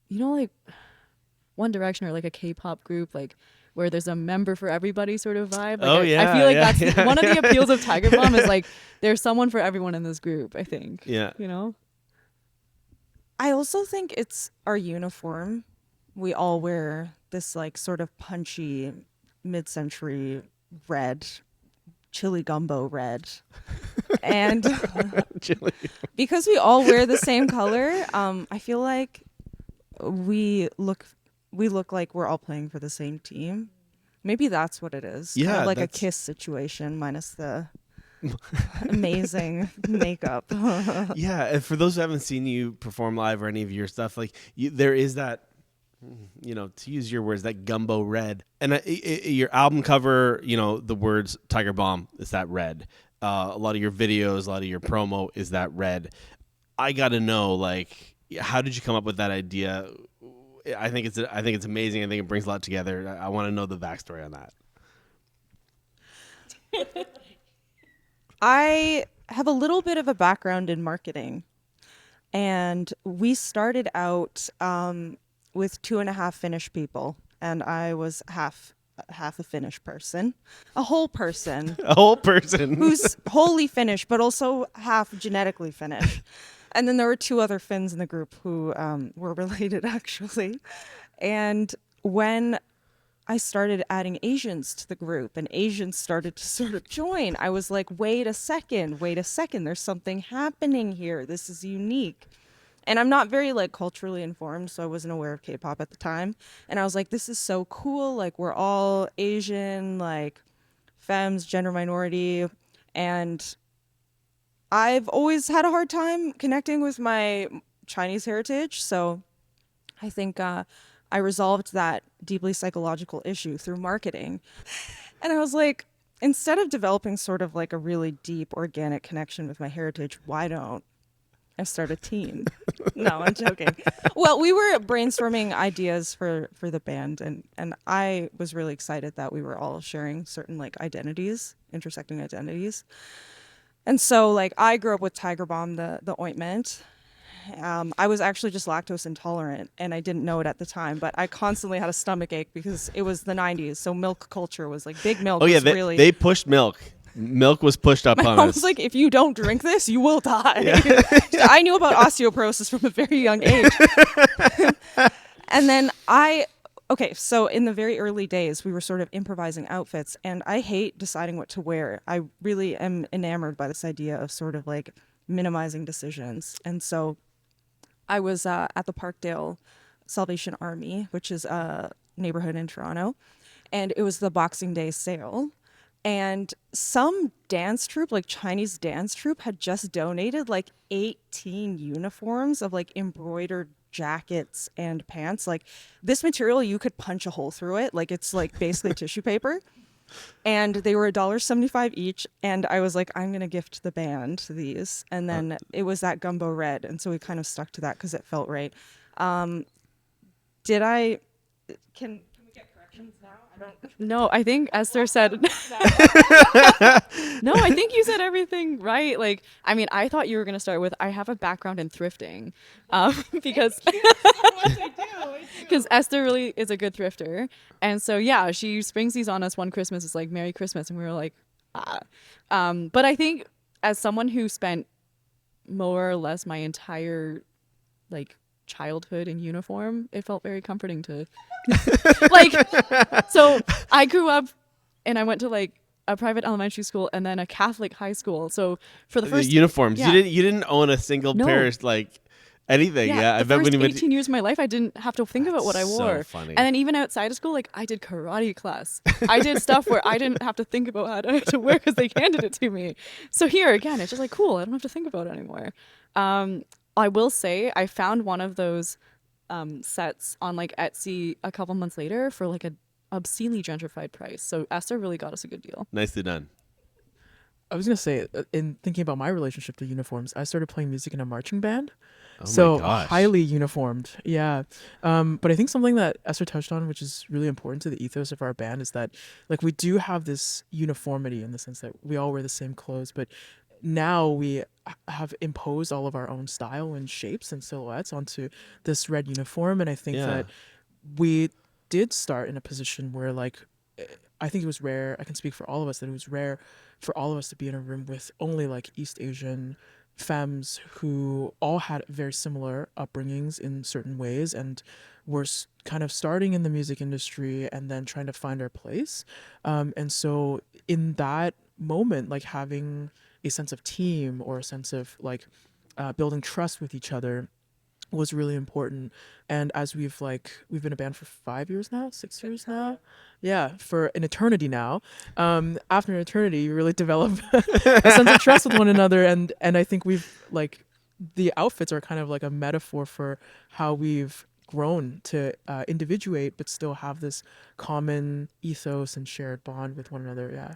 like One Direction or like a K-pop group, like where there's a member for everybody sort of vibe. Like Oh I feel like yeah, that's yeah. one of the appeals of Tiger Balm is like there's someone for everyone in this group, I think. Yeah. You know? I also think it's our uniform. We all wear this like sort of punchy mid-century red, chili gumbo red. And Chili. because we all wear the same color, I feel like we look like we're all playing for the same team. Maybe that's what it is. Kind Yeah, of like a that's- Kiss situation minus the amazing makeup. Yeah, and for those who haven't seen you perform live or any of your stuff, like there is that, to use your words, that gumbo red. And your album cover, the words Tiger Balm is that red. A lot of your videos, a lot of your promo is that red. I got to know, like, how did you come up with that idea? I think it's amazing. I think it brings a lot together. I want to know the backstory on that. I have a little bit of a background in marketing, and we started out with 2.5 Finnish people, and I was half a Finnish person, a whole person A whole person. who's wholly Finnish, but also half genetically Finnish. And then there were 2 other Finns in the group who were related, actually. And when I started adding Asians to the group and Asians started to sort of join, I was like, wait a second, there's something happening here. This is unique. And I'm not very like culturally informed, so I wasn't aware of K-pop at the time. And I was like, this is so cool. Like, we're all Asian, like femmes, gender minority. And I've always had a hard time connecting with my Chinese heritage. So I think I resolved that deeply psychological issue through marketing. And I was like, instead of developing sort of like a really deep organic connection with my heritage, why don't I start a team? No, I'm joking. Well, we were brainstorming ideas for the band, and I was really excited that we were all sharing certain like identities, intersecting identities. And so like I grew up with Tiger Balm, the ointment. I was actually just lactose intolerant, and I didn't know it at the time, but I constantly had a stomach ache because it was the 90s, so milk culture was like big milk. Oh yeah, was they, really they pushed milk. Milk was pushed up my on mom us. was like, if you don't drink this, you will die. I knew about osteoporosis from a very young age. And then okay, so in the very early days, we were sort of improvising outfits, and I hate deciding what to wear. I really am enamored by this idea of sort of like minimizing decisions. And so I was at the Parkdale Salvation Army, which is a neighborhood in Toronto, and it was the Boxing Day sale. And some dance troupe, like Chinese dance troupe, had just donated like 18 uniforms of like embroidered jackets and pants. Like, this material, you could punch a hole through it. Like, it's like basically tissue paper. And they were $1.75 each. And I was like, I'm going to gift the band these. And then it was that gumbo red. And so we kind of stuck to that because it felt right. Did I, can we get corrections now? I don't. No, I think Esther said No, I think you said everything right. Like, I mean, I thought you were going to start with I have a background in thrifting. Because because Esther really is a good thrifter. And so yeah, she springs these on us one Christmas. It's like Merry Christmas, and we were like, ah. But I think as someone who spent more or less my entire like childhood in uniform, it felt very comforting to like, so I grew up and I went to like a private elementary school and then a Catholic high school. So for the The first uniforms. yeah. You didn't own a single No. pair of, like anything. Yeah, the first 18 years of my life, I didn't have to think about what I That's wore. so funny. And then even outside of school, like I did karate class. I did stuff where I didn't have to think about how to wear because they handed it to me. So here again, it's just like, cool, I don't have to think about it anymore. I will say I found one of those sets on like Etsy a couple months later for like a obscenely gentrified price. So Esther really got us a good deal. Nicely done. I was gonna say, in thinking about my relationship to uniforms, I started playing music in a marching band, Oh so my gosh. highly uniformed. Yeah, but I think something that Esther touched on, which is really important to the ethos of our band, is that like we do have this uniformity in the sense that we all wear the same clothes, but now we have imposed all of our own style and shapes and silhouettes onto this red uniform. And I think Yeah. that we did start in a position where, like, I think it was rare, I can speak for all of us, that it was rare for all of us to be in a room with only like East Asian femmes who all had very similar upbringings in certain ways and were kind of starting in the music industry and then trying to find our place. And so in that moment, like having a sense of team or a sense of like building trust with each other was really important. And as we've been a band for 5 years now, 6 years now, yeah, for an eternity now. After an eternity, you really develop a sense of trust with one another, and I think we've like the outfits are kind of like a metaphor for how we've grown to individuate but still have this common ethos and shared bond with one another. Yeah.